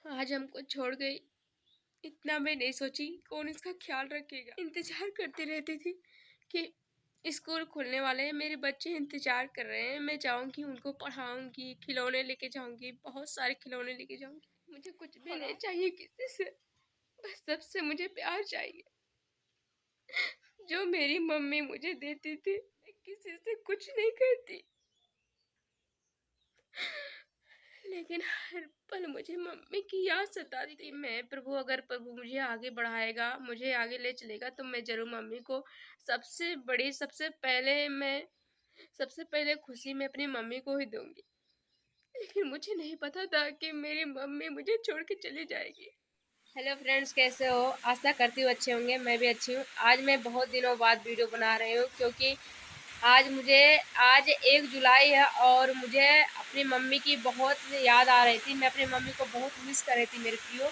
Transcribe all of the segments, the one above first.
आज हमको छोड़ गई। इतना मैं नहीं सोची कौन इसका ख्याल रखेगा। इंतजार करती रहती थी कि स्कूल खुलने वाले हैं, मेरे बच्चे इंतजार कर रहे हैं, मैं जाऊंगी, उनको पढ़ाऊंगी, खिलौने लेके जाऊंगी, बहुत सारे खिलौने लेके जाऊंगी। मुझे कुछ भी नहीं चाहिए किसी से, बस सबसे मुझे प्यार चाहिए जो मेरी मम्मी मुझे देती थी। मैं किसी से कुछ नहीं करती, लेकिन हर पल मुझे मम्मी की याद सताती थी। मैं प्रभु, अगर प्रभु मुझे आगे बढ़ाएगा, मुझे आगे ले चलेगा, तो मैं जरूर मम्मी को सबसे पहले खुशी में अपनी मम्मी को ही दूंगी। लेकिन मुझे नहीं पता था कि मेरी मम्मी मुझे छोड़ के चली जाएगी। हेलो फ्रेंड्स, कैसे हो? आशा करती हूँ अच्छे होंगे। मैं भी अच्छी हूँ। आज मैं बहुत दिनों बाद वीडियो बना रही हूँ क्योंकि आज 1 जुलाई है और मुझे अपनी मम्मी की बहुत याद आ रही थी। मैं अपनी मम्मी को बहुत मिस कर रही थी, मेरे प्रियो।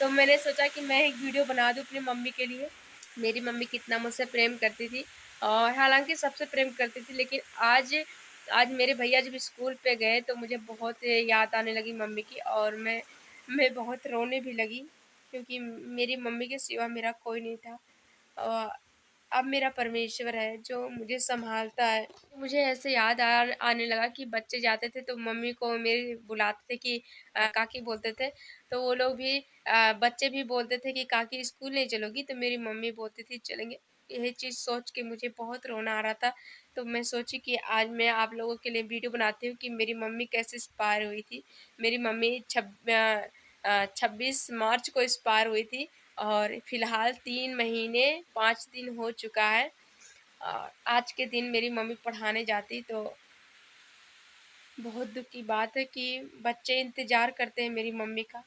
तो मैंने सोचा कि मैं एक वीडियो बना दूँ अपनी मम्मी के लिए। मेरी मम्मी कितना मुझसे प्रेम करती थी, और हालांकि सबसे प्रेम करती थी, लेकिन आज आज मेरे भैया जब स्कूल पे गए तो मुझे बहुत याद आने लगी मम्मी की, और मैं बहुत रोने भी लगी क्योंकि मेरी मम्मी के सिवा मेरा कोई नहीं था। और अब मेरा परमेश्वर है जो मुझे संभालता है। मुझे ऐसे आने लगा कि बच्चे जाते थे तो मम्मी को मेरे बुलाते थे कि काकी बोलते थे। तो वो लोग भी बच्चे भी बोलते थे कि काकी स्कूल नहीं चलोगी, तो मेरी मम्मी बोलती थी चलेंगे। यही चीज़ सोच के मुझे बहुत रोना आ रहा था। तो मैं सोची कि आज मैं आप लोगों के लिए वीडियो बनाती हूँ कि मेरी मम्मी कैसे एक्सपायर हुई थी। मेरी मम्मी 26 मार्च को एक्सपायर हुई थी, और फिलहाल 3 महीने 5 दिन हो चुका है। आज के दिन मेरी मम्मी पढ़ाने जाती तो बहुत दुख की बात है कि बच्चे इंतज़ार करते हैं मेरी मम्मी का।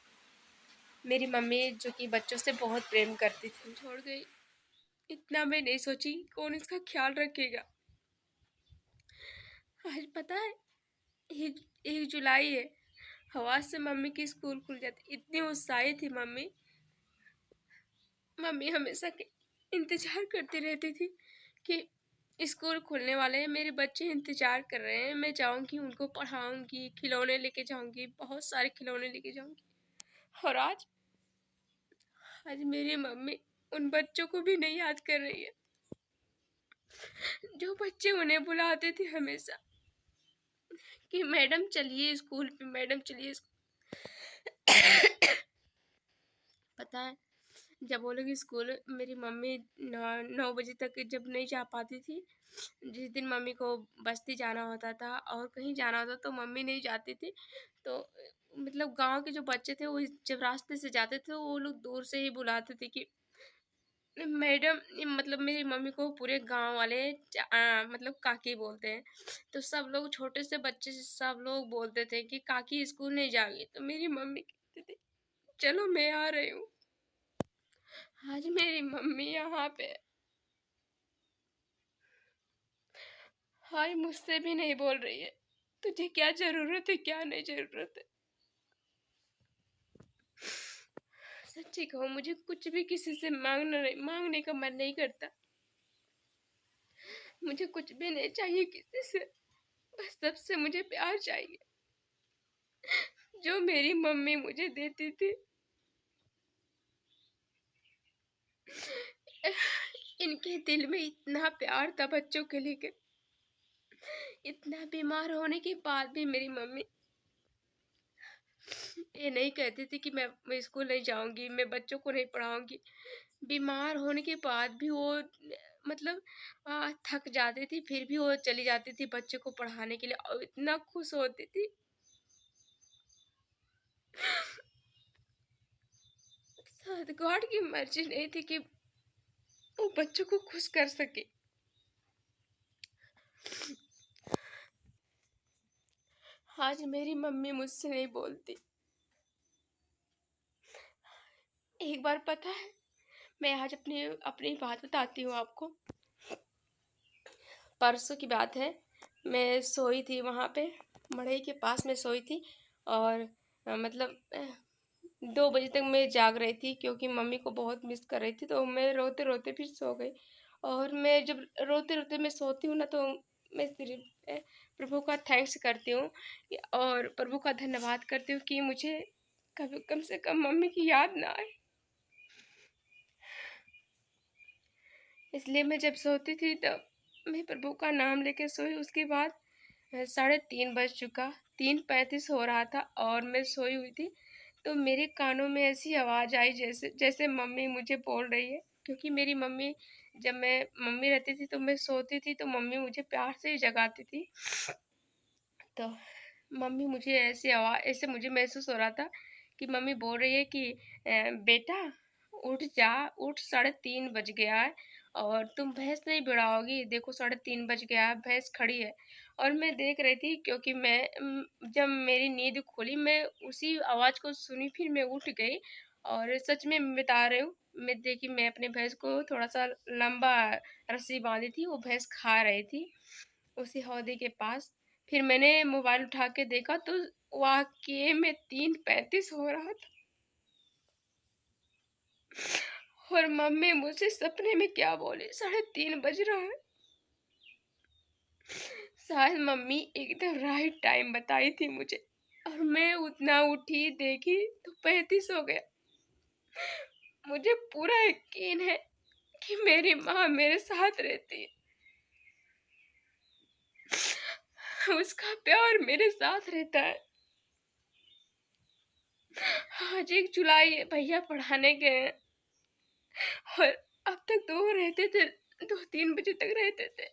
मेरी मम्मी जो कि बच्चों से बहुत प्रेम करती थी, छोड़ गई। इतना मैं नहीं सोची कौन इसका ख्याल रखेगा। आज पता है, 1 जुलाई है। हवा से मम्मी की स्कूल खुल जाती, इतनी उत्साहित थी मम्मी। मम्मी हमेशा इंतजार करती रहती थी कि स्कूल खुलने वाले हैं, मेरे बच्चे इंतजार कर रहे हैं, मैं जाऊंगी, उनको पढ़ाऊंगी, खिलौने लेके जाऊंगी, बहुत सारे खिलौने लेके जाऊंगी। और आज आज मेरी मम्मी उन बच्चों को भी नहीं याद कर रही है जो बच्चे उन्हें बुलाते थे हमेशा कि मैडम चलिए स्कूल पे, मैडम चलिए पता है, जब वो लोग स्कूल, मेरी मम्मी 9 बजे तक जब नहीं जा पाती थी, जिस दिन मम्मी को बस्ती जाना होता था और कहीं जाना होता तो मम्मी नहीं जाती थी। तो मतलब गांव के जो बच्चे थे वो जब रास्ते से जाते थे वो लोग दूर से ही बुलाते थे कि मैडम। मतलब मेरी मम्मी को पूरे गांव वाले मतलब काकी बोलते हैं। तो सब लोग, छोटे से बच्चे से सब लोग बोलते थे कि काकी स्कूल नहीं जाएगी, तो मेरी मम्मी कहती थी चलो मैं आ रही हूँ। आज मेरी मम्मी यहाँ पे है। हाय, मुझसे भी नहीं बोल रही है तुझे क्या जरूरत है, क्या नहीं जरूरत है। सच्ची कहूँ, मुझे कुछ भी किसी से मांगने का मन नहीं करता। मुझे कुछ भी नहीं चाहिए किसी से, बस सबसे मुझे प्यार चाहिए जो मेरी मम्मी मुझे देती थी। इनके दिल में इतना प्यार था बच्चों के लिए। इतना बीमार होने के बाद भी मेरी मम्मी ये नहीं कहती थी कि मैं स्कूल नहीं जाऊंगी, मैं बच्चों को नहीं पढ़ाऊंगी। बीमार होने के बाद भी वो मतलब थक जाती थी, फिर भी वो चली जाती थी बच्चे को पढ़ाने के लिए, और इतना खुश होती थी। शायद गॉड की मर्जी नहीं थी कि वो बच्चों को खुश कर सके। आज मेरी मम्मी मुझसे नहीं बोलती। एक बार पता है, मैं आज अपनी अपनी बात बताती हूँ आपको। परसों की बात है, मैं सोई थी वहाँ पे मड़ई के पास में सोई थी, और मतलब 2 बजे तक मैं जाग रही थी क्योंकि मम्मी को बहुत मिस कर रही थी। तो मैं रोते रोते फिर सो गई। और मैं जब रोते रोते मैं सोती हूँ ना, तो मैं सिर्फ प्रभु का थैंक्स करती हूँ और प्रभु का धन्यवाद करती हूँ कि मुझे कभी कम से कम मम्मी की याद ना आए। इसलिए मैं जब सोती थी तब मैं प्रभु का नाम लेके सोई। उसके बाद 3:30 बज चुका, 3:35 हो रहा था और मैं सोई हुई थी। तो मेरे कानों में ऐसी आवाज़ आई जैसे जैसे मम्मी मुझे बोल रही है। क्योंकि मेरी मम्मी, जब मैं मम्मी रहती थी तो मैं सोती थी तो मम्मी मुझे प्यार से ही जगाती थी। तो मम्मी मुझे ऐसे मुझे महसूस हो रहा था कि मम्मी बोल रही है कि बेटा उठ जा, उठ, 3:30 बज गया है और तुम भैंस नहीं बिड़ाओगी, देखो 3:30 बज गया है, भैंस खड़ी है। और मैं देख रही थी क्योंकि जब मेरी नींद खुली मैं उसी आवाज़ को सुनी, फिर मैं उठ गई और सच में मैं बता रही हूँ, मैं देखी, मैं अपने भैंस को थोड़ा सा लंबा रस्सी बांधी थी, वो भैंस खा रही थी उसी हौदी के पास। फिर मैंने मोबाइल उठा के देखा तो वाकई में 3:35 हो रहा था। और मम्मी मुझसे सपने में क्या बोली, 3:30 बज रहा है। शायद मम्मी एकदम राइट टाइम बताई थी मुझे और मैं उतना उठी देखी तो 35 हो गया। मुझे पूरा यकीन है कि मेरी माँ मेरे साथ रहती है, उसका प्यार मेरे साथ रहता है। आज 1 जुलाई है, भैया पढ़ाने गए हैं और अब तक तो वो रहते थे, 2-3 बजे तक रहते थे।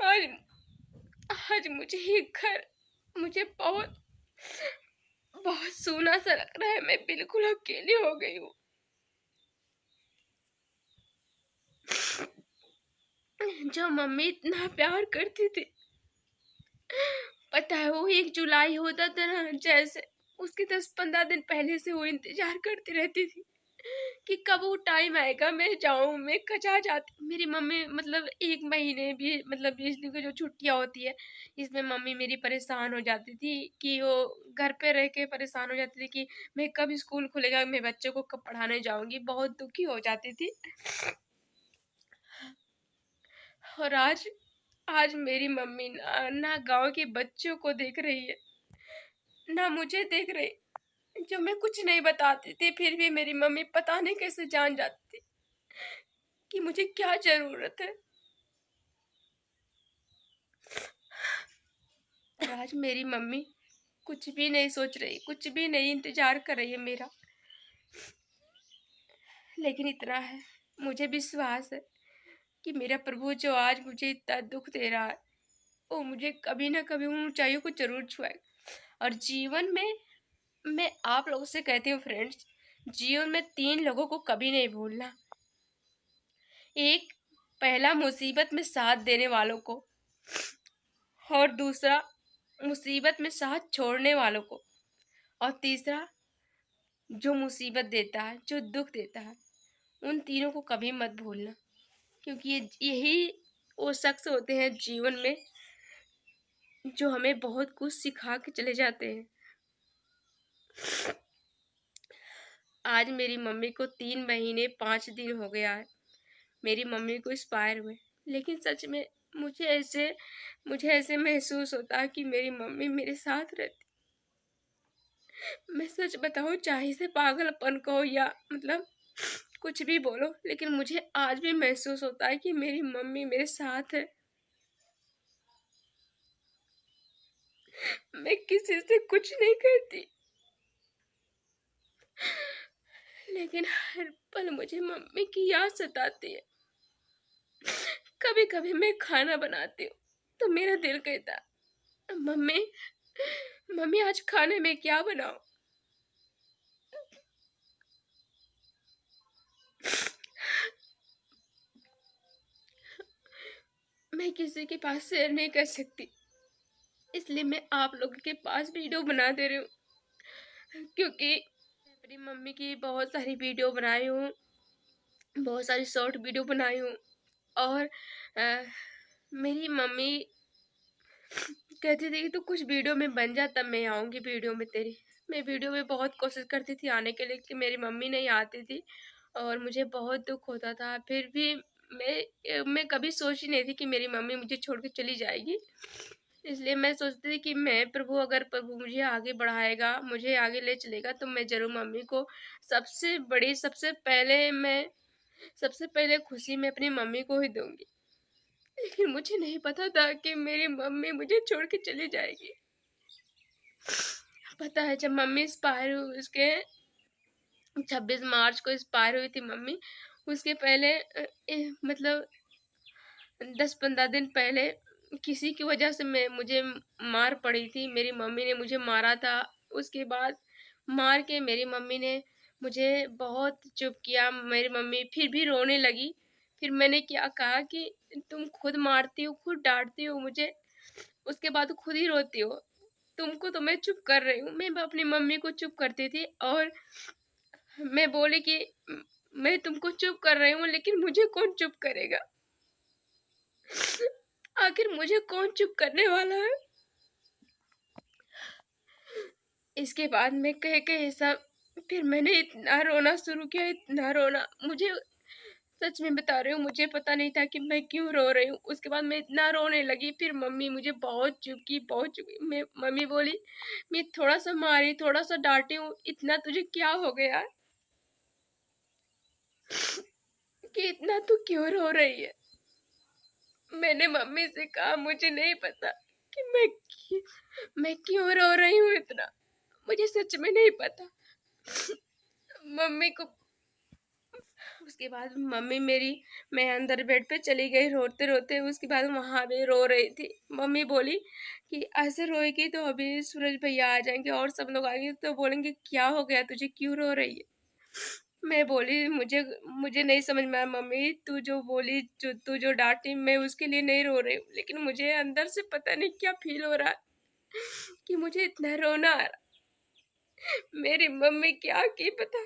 आज आज मुझे ये घर, मुझे बहुत बहुत सूना सा लग रहा है। मैं बिल्कुल अकेली हो गई हूँ। जो मम्मी इतना प्यार करती थी, पता है वो 1 जुलाई होता था ना, जैसे उसके 10-15 दिन पहले से वो इंतजार करती रहती थी कि कब वो टाइम आएगा, मैं जाऊं, मैं कजा जाती। मेरी मम्मी मतलब 1 महीने भी, मतलब 20 दिन की जो छुट्टियां होती है, इसमें मम्मी मेरी परेशान हो जाती थी कि वो घर पे रह के परेशान हो जाती थी कि मैं कब स्कूल खुलेगा, मैं बच्चों को कब पढ़ाने जाऊंगी, बहुत दुखी हो जाती थी। और आज आज मेरी मम्मी ना गांव के बच्चों को देख रही है, ना मुझे देख रही। जो मैं कुछ नहीं बताती थी फिर भी मेरी मम्मी पता नहीं कैसे जान जाती थी कि मुझे क्या जरूरत है। और आज मेरी मम्मी कुछ भी नहीं सोच रही, कुछ भी नहीं इंतजार कर रही है मेरा। लेकिन इतना है, मुझे विश्वास है कि मेरा प्रभु जो आज मुझे इतना दुख दे रहा है, वो मुझे कभी ना कभी उन ऊंचाइयों को जरूर छुएगा। और जीवन में मैं आप लोगों से कहती हूँ फ्रेंड्स, जीवन में 3 लोगों को कभी नहीं भूलना। एक, पहला मुसीबत में साथ देने वालों को, और दूसरा मुसीबत में साथ छोड़ने वालों को, और तीसरा जो मुसीबत देता है, जो दुख देता है। उन तीनों को कभी मत भूलना, क्योंकि यही वो शख्स होते हैं जीवन में जो हमें बहुत कुछ सिखा के चले जाते हैं। आज मेरी मम्मी को 3 महीने 5 दिन हो गया है, मेरी मम्मी को एक्सपायर हुए। लेकिन सच में मुझे ऐसे मुझे ऐसे महसूस होता है कि मेरी मम्मी मेरे साथ रहती। मैं सच बताऊं, चाहे से पागलपन को या मतलब कुछ भी बोलो, लेकिन मुझे आज भी महसूस होता है कि मेरी मम्मी मेरे साथ है। मैं किसी से कुछ नहीं करती, लेकिन हर पल मुझे मम्मी की याद सताती है। कभी कभी मैं खाना बनाती हूँ तो मेरा दिल कहता है, मम्मी मम्मी आज खाने में क्या बनाऊं। मैं किसी के पास शेयर नहीं कर सकती, इसलिए मैं आप लोगों के पास वीडियो बना दे रही हूँ। क्योंकि मैं अपनी मम्मी की बहुत सारी वीडियो बनाई हूँ, बहुत सारी शॉर्ट वीडियो बनाई हूँ। और अ, मेरी मम्मी कहती थी कि तू कुछ वीडियो में बन जा, तब मैं आऊँगी वीडियो में तेरी। मैं वीडियो में बहुत कोशिश करती थी आने के लिए कि मेरी मम्मी नहीं आती थी और मुझे बहुत दुख होता था। फिर भी मैं कभी सोची नहीं थी कि मेरी मम्मी मुझे छोड़ के चली जाएगी। इसलिए मैं सोचती थी कि मैं प्रभु अगर प्रभु मुझे आगे बढ़ाएगा, मुझे आगे ले चलेगा तो मैं ज़रूर मम्मी को सबसे पहले खुशी मैं अपनी मम्मी को ही दूँगी। लेकिन मुझे नहीं पता था कि मेरी मम्मी मुझे छोड़ के चली जाएगी। पता है जब मम्मी एक्सपायर हुई उसके 26 मार्च को एक्सपायर हुई थी मम्मी, उसके पहले मतलब 10-15 दिन पहले किसी की वजह से मैं मुझे मार पड़ी थी। मेरी मम्मी ने मुझे मारा था। उसके बाद मार के मेरी मम्मी ने मुझे बहुत चुप किया। मेरी मम्मी फिर भी रोने लगी। फिर मैंने क्या कहा कि तुम खुद मारती हो, खुद डाँटती हो मुझे, उसके बाद खुद ही रोती हो। तुमको तो मैं चुप कर रही हूँ। मैं अपनी मम्मी को चुप करती थी और मैं बोली कि मैं तुमको चुप कर रही हूँ लेकिन मुझे कौन चुप करेगा? आखिर मुझे कौन चुप करने वाला है? इसके बाद मैं कह सब फिर मैंने इतना रोना शुरू किया, इतना रोना। मुझे सच में बता रही हूँ, मुझे पता नहीं था कि मैं क्यों रो रही हूँ। उसके बाद मैं इतना रोने लगी, फिर मम्मी मुझे बहुत चुकी। मैं मम्मी बोली, मैं थोड़ा-सा मारी, थोड़ा-सा डाँटी हूँ, इतना तुझे क्या हो गया कि इतना तू क्यों रो रही है? मैंने मम्मी से कहा मुझे नहीं पता कि मैं क्यों रो रही हूँ इतना। मुझे सच में नहीं पता। मम्मी को उसके बाद मम्मी मेरी मैं अंदर बेड पे चली गई रोते-रोते। उसके बाद वहाँ भी रो रही थी। मम्मी बोली कि ऐसे रोएगी तो अभी सूरज भैया आ जाएँगे और सब लोग आएँगे तो बोलेंगे क्या हो गया तुझे क्यों रो रही है? मैं बोली मुझे मुझे नहीं समझ में आया मम्मी जो तू जो डाँटी मैं उसके लिए नहीं रो रही हूँ। लेकिन मुझे अंदर से पता नहीं क्या फ़ील हो रहा है कि मुझे इतना रोना आ रहा। मेरी मम्मी क्या की पता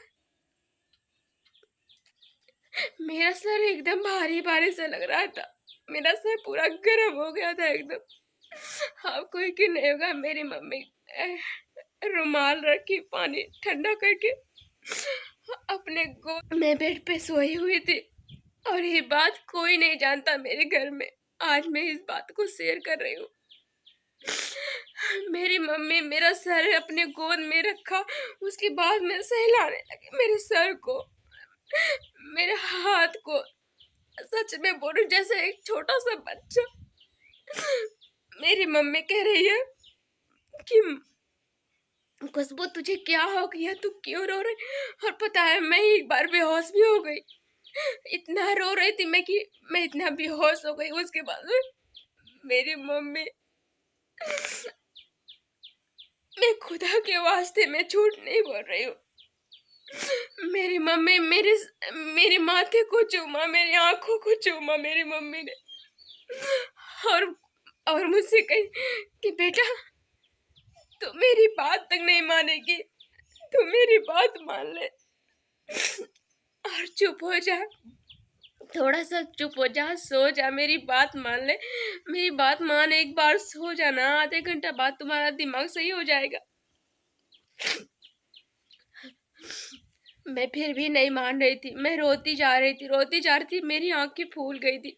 मेरा सर एकदम भारी-भारी सा लग रहा था। मेरा सर पूरा गर्म हो गया था एकदम। आपको यकीन नहीं होगा मेरी मम्मी रुमाल रखी पानी ठंडा करके अपने गोद में बेड पे सोई हुई थी और ये बात कोई नहीं जानता मेरे घर में। आज मैं इस बात को शेयर कर रही हूँ। मेरी मम्मी मेरा सर अपने गोद में रखा, उसके बाद में सहलाने लगी मेरे सर को, मेरे हाथ को। सच में बोलूं जैसे एक छोटा सा बच्चा। मेरी मम्मी कह रही है कि खुशबू तुझे क्या हो गया तू क्यों रो रही। और पता है मैं एक बार बेहोश भी हो गई। इतना रो रही थी मैं कि मैं इतना बेहोश हो गई। उसके बाद में मेरी मम्मी मैं खुदा के वास्ते मैं झूठ नहीं बोल रही हूँ। मेरी मम्मी मेरे माथे को चूमा, मेरी आंखों को चूमा मेरी मम्मी ने। और और मुझसे कही कि बेटा तू मेरी बात तक नहीं मानेगी, तू मेरी बात मान ले और चुप हो जा, थोड़ा सा चुप हो जा, सो जा, मेरी बात मान ले। मेरी बात मान, एक बार सो जाना, आधे घंटा बाद तुम्हारा दिमाग सही हो जाएगा। मैं फिर भी नहीं मान रही थी। मैं रोती जा रही थी, मेरी आंखें फूल गई थी।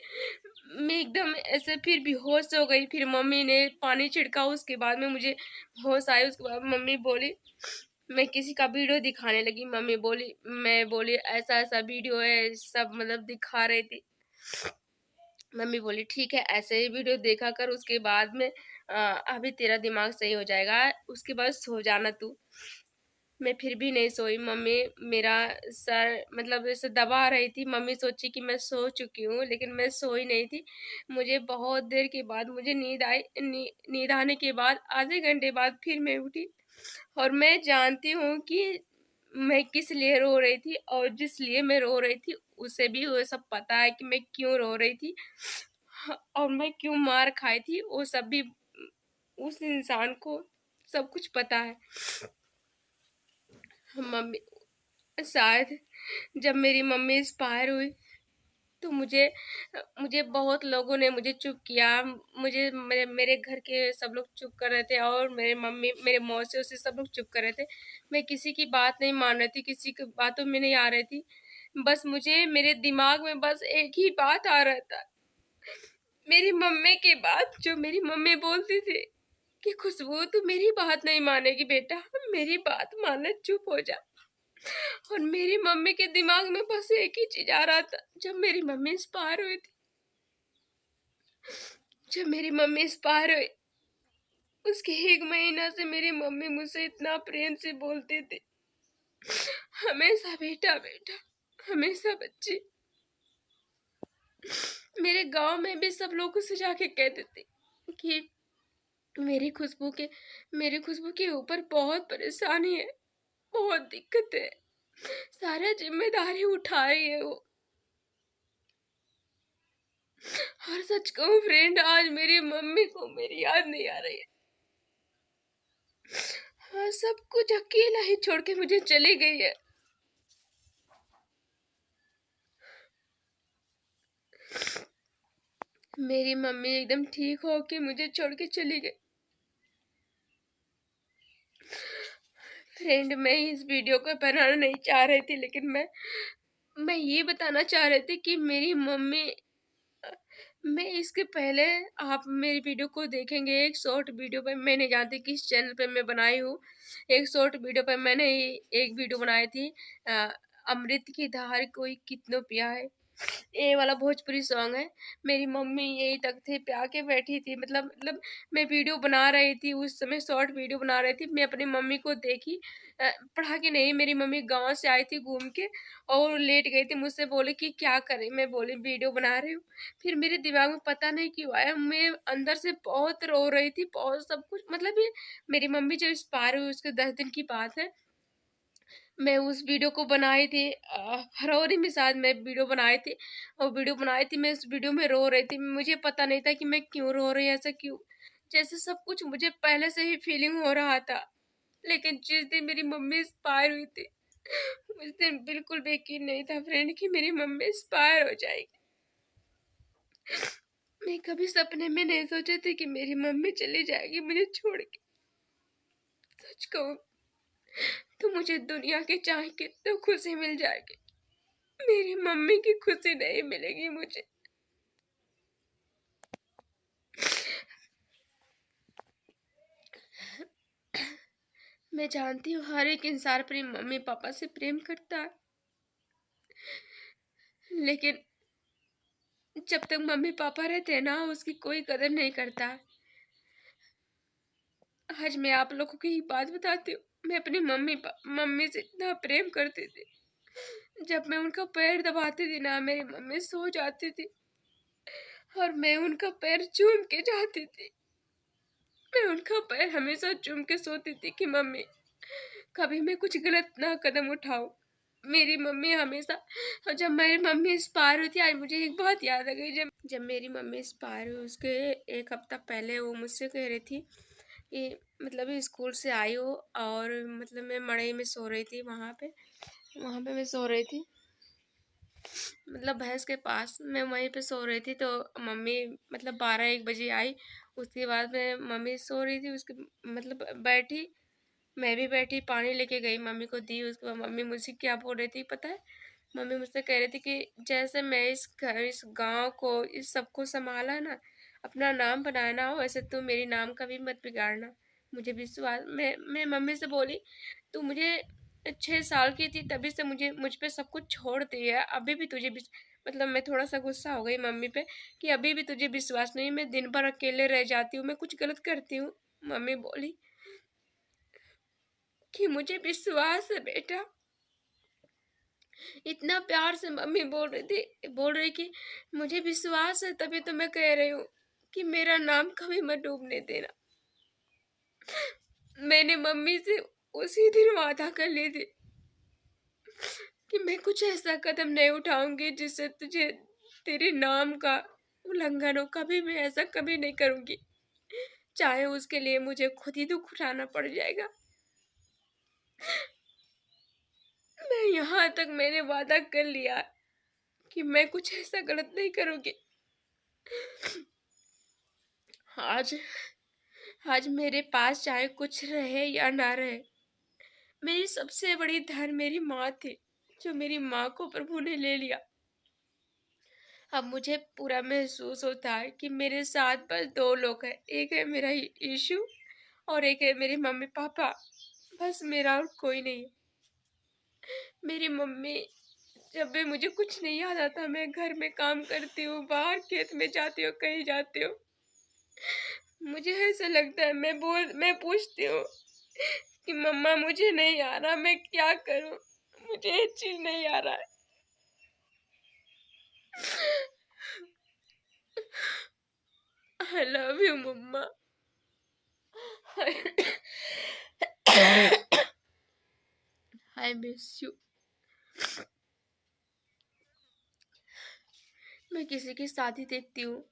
मैं एकदम ऐसे फिर बेहोश हो गई। फिर मम्मी ने पानी छिड़का, उसके बाद में मुझे होश आई। उसके बाद मम्मी बोली, मैं किसी का वीडियो दिखाने लगी। मम्मी बोली, मैं बोली ऐसा ऐसा वीडियो है, सब मतलब दिखा रही थी। मम्मी बोली ठीक है ऐसे ही वीडियो देखा कर, उसके बाद में अभी तेरा दिमाग सही हो जाएगा, उसके बाद सो जाना तू। मैं फिर भी नहीं सोई। मम्मी मेरा सर मतलब ऐसे दबा रही थी। मम्मी सोची कि मैं सो चुकी हूँ लेकिन मैं सोई नहीं थी। मुझे बहुत देर के बाद मुझे नींद आने के बाद आधे घंटे बाद फिर मैं उठी और मैं जानती हूँ कि मैं किस लिए रो रही थी और जिस लिए मैं रो रही थी उसे भी वो सब पता है कि मैं क्यों रो रही थी और मैं क्यों मार खाई थी। वो सब भी उस इंसान को सब कुछ पता है। मम्मी शायद जब मेरी मम्मी एक्सपायर हुई तो मुझे बहुत लोगों ने मुझे चुप किया। मुझे मेरे घर के सब लोग चुप कर रहे थे और मेरे मम्मी मेरे मौसी वौसी सब लोग चुप कर रहे थे। मैं किसी की बात नहीं मान रही थी, किसी की बातों में नहीं आ रही थी। बस मुझे मेरे दिमाग में बस एक ही बात आ रहा था, मेरी मम्मी की बात जो मेरी मम्मी बोलती थी कि खुशबू तू मेरी बात नहीं मानेगी बेटा, मेरी बात मानना, चुप हो जा। और मेरी मम्मी के दिमाग में बस एक ही चीज आ रहा था, जब मेरी मम्मी एक्सपायर हुई थी, जब मेरी मम्मी एक्सपायर हुई उसके 1 महीना से मेरी मम्मी मुझसे इतना प्रेम से बोलती थी, हमेशा बेटा बेटा, हमेशा बच्ची। मेरे गांव में भी सब लोग उसे जाके कहते थे कि मेरी खुशबू के मेरी खुशबू के ऊपर बहुत परेशानी है, बहुत दिक्कत है, सारा जिम्मेदारी उठा रही है वो। और सच कहूँ फ्रेंड, आज मेरी मम्मी को मेरी याद नहीं आ रही है। हाँ, सब कुछ अकेला ही छोड़ के मुझे चली गई है। मेरी मम्मी एकदम ठीक हो के मुझे छोड़ के चली गई। फ्रेंड, मैं इस वीडियो को बनाना नहीं चाह रही थी, लेकिन मैं ये बताना चाह रही थी कि मेरी मम्मी, मैं इसके पहले, आप मेरी वीडियो को देखेंगे, एक शॉर्ट वीडियो पे, मैं नहीं जानती किस चैनल पे मैं बनाई हूँ, एक शॉर्ट वीडियो पे मैंने एक वीडियो बनाई थी, अ, अमृत की धार कोई कितनों पिया है, ये वाला भोजपुरी सॉन्ग है। मेरी मम्मी यही तक थी, प्या के बैठी थी, मतलब मैं वीडियो बना रही थी उस समय, शॉर्ट वीडियो बना रही थी। मैं अपनी मम्मी को देखी, पढ़ा के नहीं, मेरी मम्मी गांव से आई थी घूम के और लेट गई थी, मुझसे बोली कि क्या करें, मैं बोली वीडियो बना रही हूँ। फिर मेरे दिमाग में पता नहीं क्यों आया, मैं अंदर से बहुत रो रही थी, बहुत सब कुछ, मतलब ये मेरी मम्मी जब एक्सपायर हुई उसके 10 दिन की बात है। मैं उस वीडियो को बनाई थी, फरवरी में शायद मैं वीडियो बनाई थी, और वीडियो बनाई थी, मैं उस वीडियो में रो रही थी, मुझे पता नहीं था कि मैं क्यों रो रही, ऐसा क्यों, जैसे सब कुछ मुझे पहले से ही फीलिंग हो रहा था। लेकिन जिस दिन मेरी मम्मी एक्सपायर हुई थी, उस दिन बिल्कुल भी यकीन नहीं था फ्रेंड कि मेरी मम्मी एक्सपायर हो जाएगी। मैं कभी सपने में नहीं सोची थी कि मेरी मम्मी चली जाएगी मुझे छोड़ के। सच कहूँ तो मुझे दुनिया की चाहे कितनी खुशी मिल जाएगी, मेरी मम्मी की खुशी नहीं मिलेगी मुझे। मैं जानती हूँ हर एक इंसान अपने मम्मी पापा से प्रेम करता है, लेकिन जब तक मम्मी पापा रहते हैं ना, उसकी कोई कदर नहीं करता। आज मैं आप लोगों की ही बात बताती हूँ। मैं अपनी मम्मी से इतना प्रेम करती थी, जब मैं उनका पैर दबाती थी ना, मेरी मम्मी सो जाती थी और मैं उनका पैर चूम के जाती थी। मैं उनका पैर हमेशा चूम के सोती थी कि मम्मी कभी मैं कुछ गलत ना कदम उठाऊं। मेरी मम्मी हमेशा, और जब मेरी मम्मी एक्सपायर हुई थी, आज मुझे एक बात याद आ गई, जब जब मेरी मम्मी एक्सपायर हुई उसके 1 हफ्ता पहले वो मुझसे कह रही थी कि मतलब स्कूल से आई हो, और मतलब मैं मड़ई में सो रही थी, वहाँ पे मैं सो रही थी, मतलब भैंस के पास मैं वहीं पे सो रही थी। तो मम्मी मतलब 12-1 बजे आई, उसके बाद में मम्मी सो रही थी, उसके मतलब बैठी, मैं भी बैठी, पानी लेके गई, मम्मी को दी। उसके बाद मम्मी मुझसे क्या बोल रही थी पता है? मम्मी मुझसे कह रही थी कि जैसे मैं इस घर, इस गांव को, इस सबको संभाला ना, अपना नाम बनाया ना, वैसे तू मेरी नाम का भी मत बिगाड़ना। मुझे विश्वास, मैं मम्मी से बोली, तू मुझे 6 साल की थी तभी से मुझ पे सब कुछ छोड़ दिया, अभी भी तुझे मतलब मैं थोड़ा सा गुस्सा हो गई मम्मी पे कि अभी भी तुझे विश्वास नहीं, मैं दिन भर अकेले रह जाती हूँ, मैं कुछ गलत करती हूँ। मम्मी बोली कि मुझे विश्वास है बेटा। इतना प्यार से मम्मी बोल रही कि मुझे विश्वास है, तभी तो मैं कह रही हूँ कि मेरा नाम कभी मत डूबने देना। मैंने मम्मी से उसी दिन वादा कर ली थी कि मैं कुछ ऐसा कदम नहीं उठाऊंगी जिससे तुझे, तेरे नाम का उल्लंघन हो, कभी भी ऐसा कभी नहीं करूंगी, चाहे उसके लिए मुझे खुद ही दुख उठाना पड़ जाएगा। मैं यहाँ तक मैंने वादा कर लिया कि मैं कुछ ऐसा गलत नहीं करूंगी। आज आज मेरे पास चाहे कुछ रहे या ना रहे, मेरी सबसे बड़ी धन मेरी माँ थी, जो मेरी माँ को प्रभु ने ले लिया। अब मुझे पूरा महसूस होता है कि मेरे साथ बस 2 लोग हैं, एक है मेरा यीशु और एक है मेरे मम्मी-पापा, बस मेरा और कोई नहीं है। मेरी मम्मी जब भी मुझे कुछ नहीं याद आता, मैं घर में काम करती हूँ, बाहर खेत में जाती हूँ, कहीं जाती हूँ, मुझे ऐसा लगता है मैं पूछती हूँ कि मम्मा मुझे नहीं आ रहा, मैं क्या करूँ? मुझे ये चीज़ नहीं आ रहा है। आई लव यू मम्मा। I miss you. मैं किसी की शादी देखती हूँ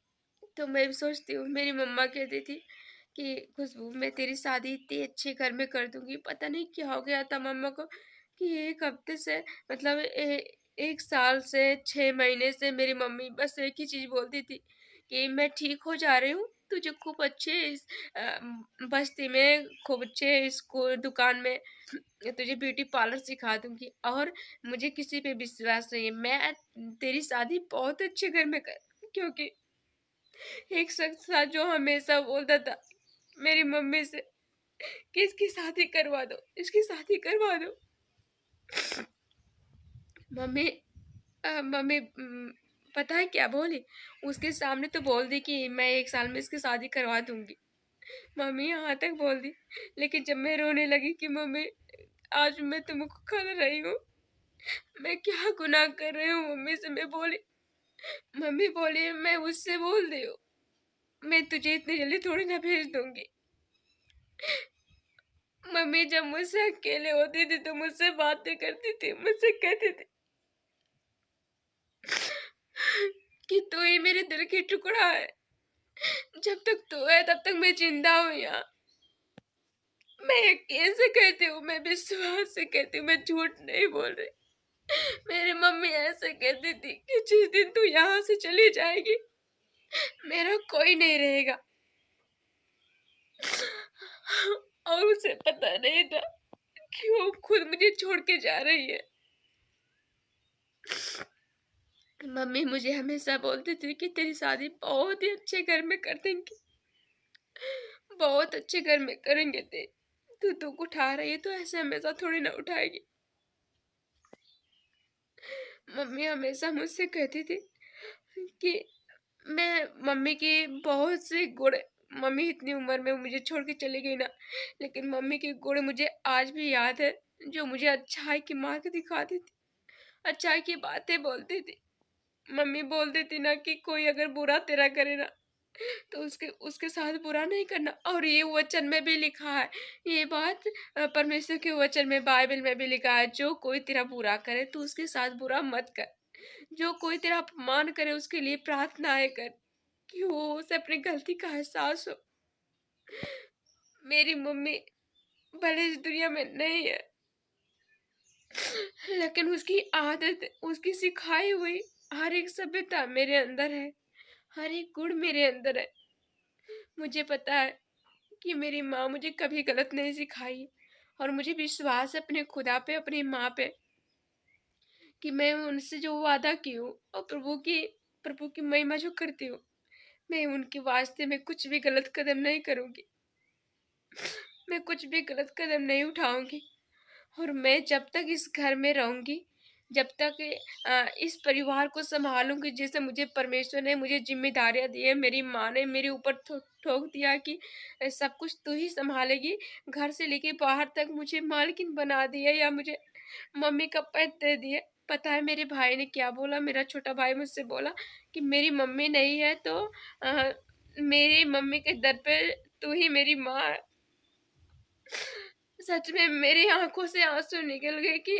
तो मैं भी सोचती हूँ, मेरी मम्मा कहती थी कि खुशबू मैं तेरी शादी इतनी अच्छे घर में कर दूंगी। पता नहीं क्या हो गया था मम्मा को कि एक हफ्ते से मतलब 1 साल से 6 महीने से मेरी मम्मी बस एक ही चीज़ बोलती थी कि मैं ठीक हो जा रही हूँ, तुझे खूब अच्छे बस्ती में खूब अच्छे स्कूल दुकान में तुझे ब्यूटी पार्लर सिखा दूंगी और मुझे किसी पे विश्वास नहीं है। मैं तेरी शादी बहुत अच्छे घर में कर, क्योंकि एक शख्स था जो हमेशा बोलता था मेरी मम्मी से कि इसकी शादी करवा दो, इसकी शादी करवा दो। मम्मी मम्मी पता है क्या बोली? उसके सामने तो बोल दी कि मैं 1 साल में इसकी शादी करवा दूंगी। मम्मी यहाँ तक बोल दी, लेकिन जब मैं रोने लगी कि मम्मी आज मैं तुमको खल रही हूँ, मैं क्या गुनाह कर रही हूँ मम्मी से मैं बोली। मम्मी बोली मैं उससे बोल दी हूँ, मैं तुझे इतनी जल्दी थोड़ी ना भेज दूंगी। मम्मी जब मुझसे अकेले होती थी तो मुझसे बातें करती थी, मुझसे कहती थी कि तू ही मेरे दिल की टुकड़ा है, जब तक तू है तब तक मैं जिंदा हूँ यहाँ। मैं यकीन से कहती हूँ, मैं विश्वास से कहती हूँ, मैं झूठ नहीं बोल रही। मेरी मम्मी ऐसे कहती थी कि जिस दिन तू यहाँ से चली जाएगी मेरा कोई नहीं रहेगा। और उसे पता नहीं था कि वो खुद मुझे छोड़ के जा रही है। मम्मी मुझे हमेशा बोलती थी कि तेरी शादी बहुत ही अच्छे घर में कर देंगे, बहुत अच्छे घर में करेंगे तू दुख उठा रही है तो ऐसे हमेशा थोड़ी ना उठाएगी। मम्मी हमेशा मुझसे कहती थी कि मैं मम्मी की बहुत सी गुण, मम्मी इतनी उम्र में मुझे छोड़ के चली गई ना, लेकिन मम्मी के गुण मुझे आज भी याद है, जो मुझे अच्छाई की मार्ग दिखाती थी, अच्छाई की बातें बोलती थी। मम्मी बोलती थी ना कि कोई अगर बुरा तेरा करे ना तो उसके उसके साथ बुरा नहीं करना, और ये वचन में भी लिखा है, ये बात परमेश्वर के वचन में बाइबल में भी लिखा है, जो कोई तेरा बुरा करे तो उसके साथ बुरा मत कर, जो कोई तेरा अपमान करे उसके लिए प्रार्थनाएं कर, कि वो उसे अपनी गलती का एहसास हो। मेरी मम्मी भले इस दुनिया में नहीं है, लेकिन उसकी आदत, उसकी सिखाई हुई हर एक सभ्यता मेरे अंदर है, हर एक गुण मेरे अंदर है। मुझे पता है कि मेरी माँ मुझे कभी गलत नहीं सिखाई, और मुझे विश्वास है अपने खुदा पे, अपनी माँ पे, कि मैं उनसे जो वादा की हूँ और प्रभु की महिमा जो करती हूँ, मैं उनके वास्ते में कुछ भी गलत कदम नहीं करूँगी, मैं कुछ भी गलत कदम नहीं उठाऊंगी। और मैं जब तक इस घर में रहूंगी, जब तक इस परिवार को संभालूंगी, जैसे मुझे परमेश्वर ने मुझे जिम्मेदारियां दी है, मेरी माँ ने मेरे ऊपर ठोक दिया कि सब कुछ तू ही संभालेगी, घर से लेके बाहर तक मुझे मालकिन बना दिया, या मुझे मम्मी का पद दे दिया। पता है मेरे भाई ने क्या बोला? मेरा छोटा भाई मुझसे बोला कि मेरी मम्मी नहीं है तो मेरी मम्मी के दर पे तू ही मेरी माँ है। सच में मेरी आंखों से आंसू निकल गए कि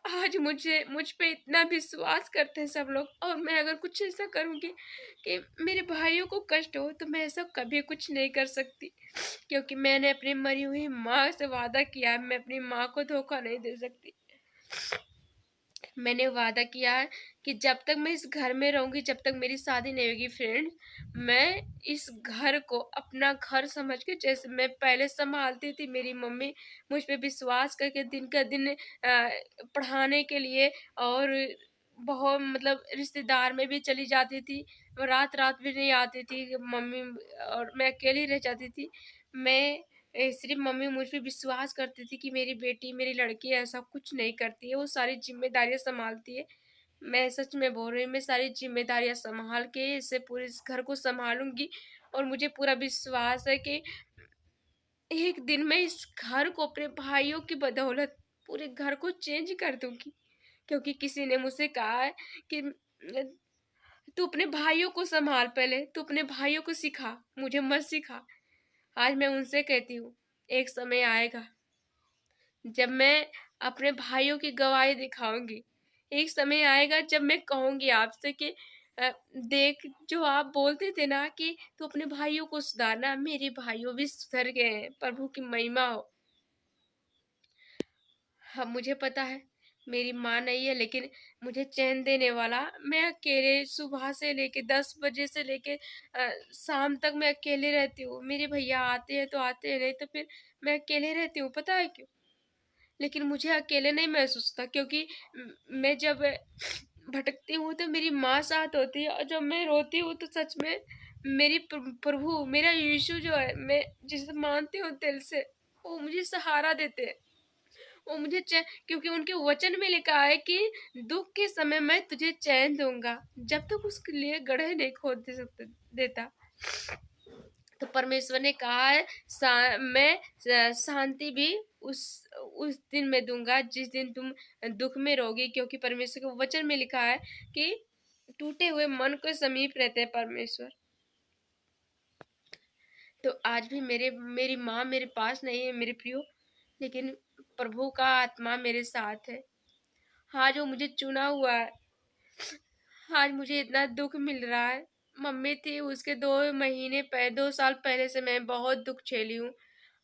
आज मुझ पे इतना विश्वास करते हैं सब लोग, और मैं अगर कुछ ऐसा करूंगी कि मेरे भाइयों को कष्ट हो तो मैं ऐसा कभी कुछ नहीं कर सकती, क्योंकि मैंने अपनी मरी हुई माँ से वादा किया है, मैं अपनी माँ को धोखा नहीं दे सकती। मैंने वादा किया है कि जब तक मैं इस घर में रहूंगी, जब तक मेरी शादी नहीं होगी फ्रेंड, मैं इस घर को अपना घर समझ के, जैसे मैं पहले संभालती थी, मेरी मम्मी मुझ पे विश्वास करके दिन का दिन पढ़ाने के लिए और बहुत मतलब रिश्तेदार में भी चली जाती थी, रात-रात भी नहीं आती थी मम्मी, और मैं अकेली रह जाती थी। मैं सिर्फ़ मम्मी मुझ पे विश्वास करती थी कि मेरी बेटी, मेरी लड़की ऐसा कुछ नहीं करती है, वो सारी ज़िम्मेदारियाँ सँभालती है। मैं सच में बोल रही हूँ, मैं सारी ज़िम्मेदारियाँ सँभाल के इसे पूरे इस घर को सँभालूँगी, और मुझे पूरा विश्वास है कि एक दिन मैं इस घर को अपने भाइयों की बदौलत पूरे घर को चेंज कर दूँगी। क्योंकि किसी ने मुझसे कहा है कि तू अपने भाइयों को सँभाल पहले, तू अपने भाइयों को सिखा, मुझे मत सिखा। आज मैं उनसे कहती हूँ, एक समय आएगा जब मैं अपने भाइयों की गवाही दिखाऊँगी। एक समय आएगा जब मैं कहूँगी आपसे कि देख, जो आप बोलते थे ना कि तू अपने भाइयों को सुधारना, मेरे भाइयों भी सुधर गए हैं, प्रभु की महिमा हो। हाँ, मुझे पता है मेरी माँ नहीं है, लेकिन मुझे चैन देने वाला, मैं अकेले सुबह से लेके 10 बजे से लेके शाम तक मैं अकेले रहती हूँ। मेरे भैया आते हैं तो आते हैं, नहीं तो फिर मैं अकेले रहती हूँ। पता है क्यों? लेकिन मुझे अकेले नहीं महसूस होता, क्योंकि मैं जब भटकती हूँ तो मेरी माँ साथ होती है, और जब मैं रोती हूँ तो सच में मेरी प्रभु, मेरा यीशु जो है, मैं जिसे मानती हूँ दिल से, वो मुझे सहारा देते हैं। वो मुझे चैन, क्योंकि उनके वचन में लिखा है कि दुख के समय मैं तुझे चैन दूंगा, जब तक उसके लिए गड़े नहीं खोद दे सकते देता। तो परमेश्वर ने कहा है, मैं शांति भी उस उस दिन में दूंगा जिस दिन तुम दुख में रहोगे, क्योंकि परमेश्वर के वचन में लिखा है कि टूटे हुए मन को समीप रहते हैं परमेश्वर। तो आज भी मेरी माँ मेरे पास नहीं है मेरे प्रियो, लेकिन प्रभु का आत्मा मेरे साथ है। हाँ, जो मुझे चुना हुआ है। आज मुझे इतना दुख मिल रहा है। मम्मी थी, उसके 2 साल पहले से मैं बहुत दुख झेली हूँ,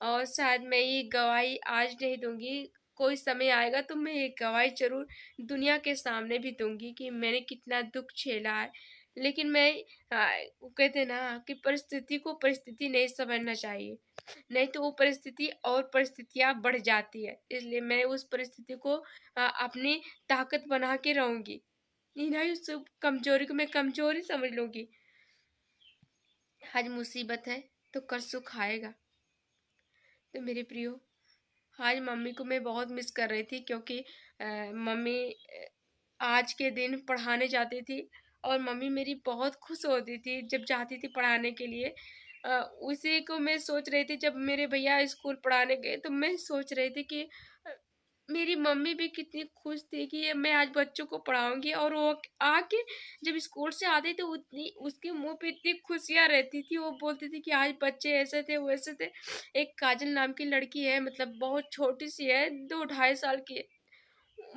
और शायद मैं ये गवाही आज नहीं दूंगी, कोई समय आएगा तो मैं ये गवाही जरूर दुनिया के सामने भी दूंगी कि मैंने कितना दुख झेला है। लेकिन मैं वो कहते हैं ना कि परिस्थिति को परिस्थिति नहीं समझना चाहिए, नहीं तो वो परिस्थिति और परिस्थितियाँ बढ़ जाती है। इसलिए मैं उस परिस्थिति को अपनी ताकत बना के रहूँगी। नहीं, उस कमज़ोरी को मैं कमज़ोरी समझ लूँगी। आज मुसीबत है तो कल सुख आएगा। तो मेरे प्रियो, आज मम्मी को मैं बहुत मिस कर रही थी, क्योंकि मम्मी आज के दिन पढ़ाने जाती थी, और मम्मी मेरी बहुत खुश होती थी जब जाती थी पढ़ाने के लिए। उसी को मैं सोच रही थी, जब मेरे भैया स्कूल पढ़ाने गए तो मैं सोच रही थी कि अ, मेरी मम्मी भी कितनी खुश थी कि ये मैं आज बच्चों को पढ़ाऊंगी, और वो आके जब स्कूल से आते तो उतनी उसके मुंह पे इतनी खुशियाँ रहती थी, वो बोलती थी कि आज बच्चे ऐसे थे वैसे थे। एक काजल नाम की लड़की है, मतलब बहुत छोटी सी है, 2 ढाई साल की है,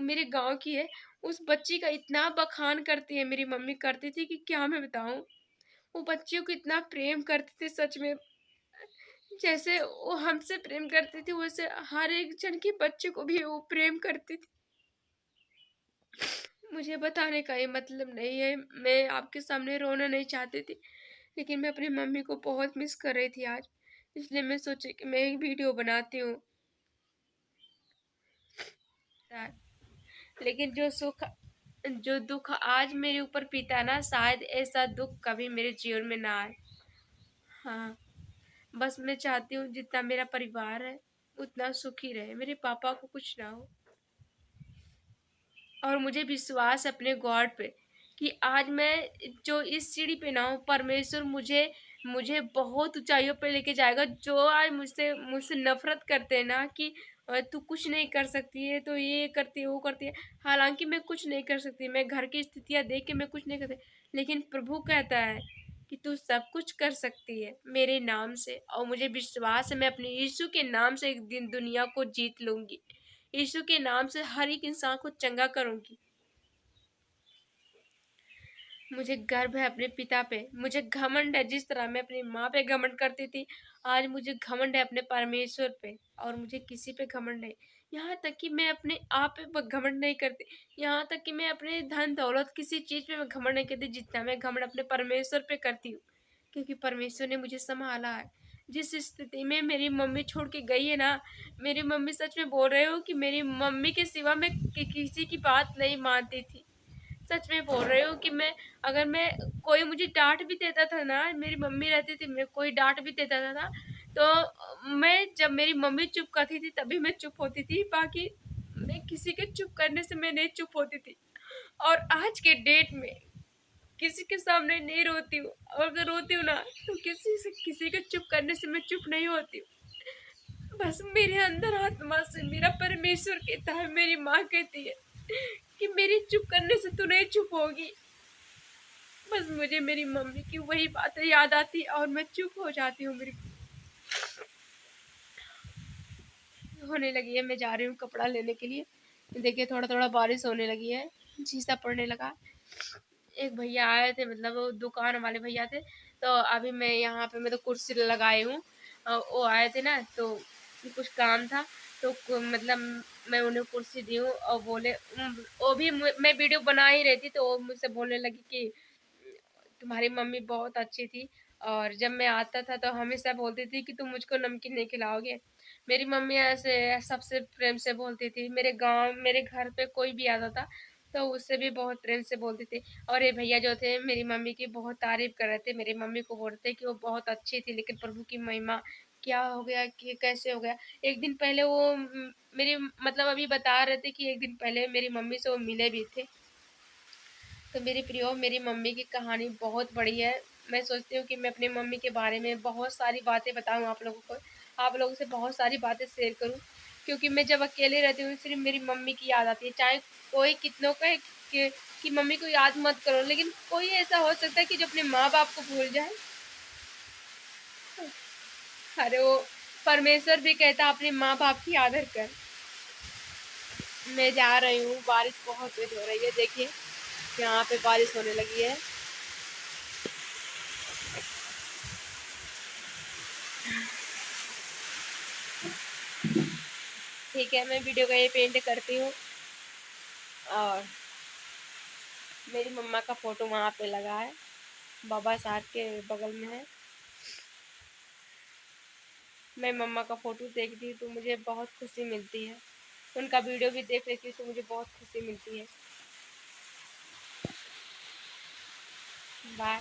मेरे गांव की है। उस बच्ची का इतना बखान करती है मेरी मम्मी, करती थी कि क्या मैं बताऊं। वो बच्चियों को इतना प्रेम करती थी सच में, जैसे वो हमसे प्रेम करती थी वैसे हर एक जन के बच्चे को भी वो प्रेम करती थी। मुझे बताने का ये मतलब नहीं है, मैं आपके सामने रोना नहीं चाहती थी, लेकिन मैं अपनी मम्मी को बहुत मिस कर रही थी आज, इसलिए मैं सोची कि मैं एक वीडियो बनाती हूँ। लेकिन जो दुख आज मेरे ऊपर बीता ना, शायद ऐसा दुख कभी मेरे जीवन में ना आए। हाँ, बस मैं चाहती हूँ जितना मेरा परिवार है उतना सुखी रहे, मेरे पापा को कुछ ना हो। और मुझे विश्वास है अपने गॉड पे कि आज मैं जो इस सीढ़ी पे ना हूँ, परमेश्वर मुझे मुझे बहुत ऊंचाइयों पे लेके जाएगा। जो आज मुझसे मुझसे नफरत करते हैं ना कि तू कुछ नहीं कर सकती है, तो ये करती है वो करती है, हालांकि मैं कुछ नहीं कर सकती, मैं घर की स्थितियाँ देख के मैं कुछ नहीं करती, लेकिन प्रभु कहता है कि तू सब कुछ कर सकती है मेरे नाम से, और मुझे विश्वास है मैं अपने यीशु के नाम से एक दिन दुनिया को जीत लूंगी। यीशु के नाम से हर एक इंसान को चंगा करूंगी। मुझे गर्व है अपने पिता पे, मुझे घमंड है, जिस तरह मैं अपनी माँ पे घमंड करती थी, आज मुझे घमंड है अपने परमेश्वर पे, और मुझे किसी पे घमंड नहीं। यहाँ तक कि मैं अपने आप पे घमंड नहीं करती, यहाँ तक कि मैं अपने धन दौलत किसी चीज़ पे मैं घमंड नहीं करती, जितना मैं घमंड अपने परमेश्वर पे करती हूँ, क्योंकि परमेश्वर ने मुझे संभाला है। जिस स्थिति में मेरी मम्मी छोड़ के गई है ना, मेरी मम्मी, सच में बोल रहे हो कि मेरी मम्मी के सिवा मैं किसी की बात नहीं मानती थी, सच में बोल रही हूँ कि मैं, अगर मैं, कोई मुझे डांट भी देता था ना, मेरी मम्मी रहती थी, मैं कोई डांट भी देता था ना, तो मैं, जब मेरी मम्मी चुप करती थी तभी मैं चुप होती थी, बाकी मैं किसी के चुप करने से मैं नहीं चुप होती थी। और आज के डेट में किसी के सामने नहीं रोती हूँ, और अगर रोती हूँ ना तो किसी के चुप करने से मैं चुप नहीं होती हूँ। बस मेरे अंदर आत्मा से मेरा परमेश्वर कहता है, मेरी माँ कहती है कि मेरी चुप करने से तू नहीं चुप होगी। बस मुझे मेरी मम्मी की वही बातें याद आती और मैं चुप हो जाती हूँ। मेरी होने लगी है, मैं जा रही हूँ कपड़ा लेने के लिए। देखिए थोड़ा थोड़ा बारिश होने लगी है, शीशा पड़ने लगा। एक भैया आए थे, मतलब वो दुकान वाले भैया थे, तो अभी मैं यहाँ पे, मैं तो कुर्सी लगाई हूँ, वो आए थे ना, तो कुछ काम था, तो मतलब मैं उन्हें कुर्सी दी हूँ, और बोले, वो भी मैं वीडियो बना ही रही थी, तो वो मुझसे बोलने लगी कि तुम्हारी मम्मी बहुत अच्छी थी, और जब मैं आता था तो हमेशा बोलती थी कि तुम मुझको नमकीन नहीं खिलाओगे। मेरी मम्मी ऐसे सबसे प्रेम से बोलती थी, मेरे गांव, मेरे घर पे कोई भी आता था तो उससे भी बहुत प्रेम से बोलती थी। और ये भैया जो थे मेरी मम्मी की बहुत तारीफ कर रहे थे, मेरी मम्मी को बोल रहे थे कि वो बहुत अच्छी थी, लेकिन प्रभु की महिमा, क्या हो गया, कि कैसे हो गया। एक दिन पहले वो मेरी, मतलब अभी बता रहे थे कि एक दिन पहले मेरी मम्मी से वो मिले भी थे। तो मेरी प्रियो, मेरी मम्मी की कहानी बहुत बड़ी है। मैं सोचती हूँ कि मैं अपनी मम्मी के बारे में बहुत सारी बातें बताऊँ आप लोगों को, आप लोगों से बहुत सारी बातें शेयर करूँ, क्योंकि मैं जब अकेले रहती हूँ सिर्फ मेरी मम्मी की याद आती है। चाहे कोई कितनों कहे कि मम्मी को याद मत करो, लेकिन कोई ऐसा हो सकता है कि जो अपने माँ बाप को भूल जाए। अरे वो परमेश्वर भी कहता अपने माँ बाप की आदर कर। मैं जा रही हूँ, बारिश बहुत तेज हो रही है, देखिए यहाँ पे बारिश होने लगी है। ठीक है, मैं वीडियो का ये पेंट करती हूँ, और मेरी मम्मा का फोटो वहाँ पे लगा है, बाबा साहब के बगल में है। मैं मम्मा का फोटो देखती हूँ तो मुझे बहुत खुशी मिलती है, उनका वीडियो भी देख लेती हूँ तो मुझे बहुत खुशी मिलती है। बाय।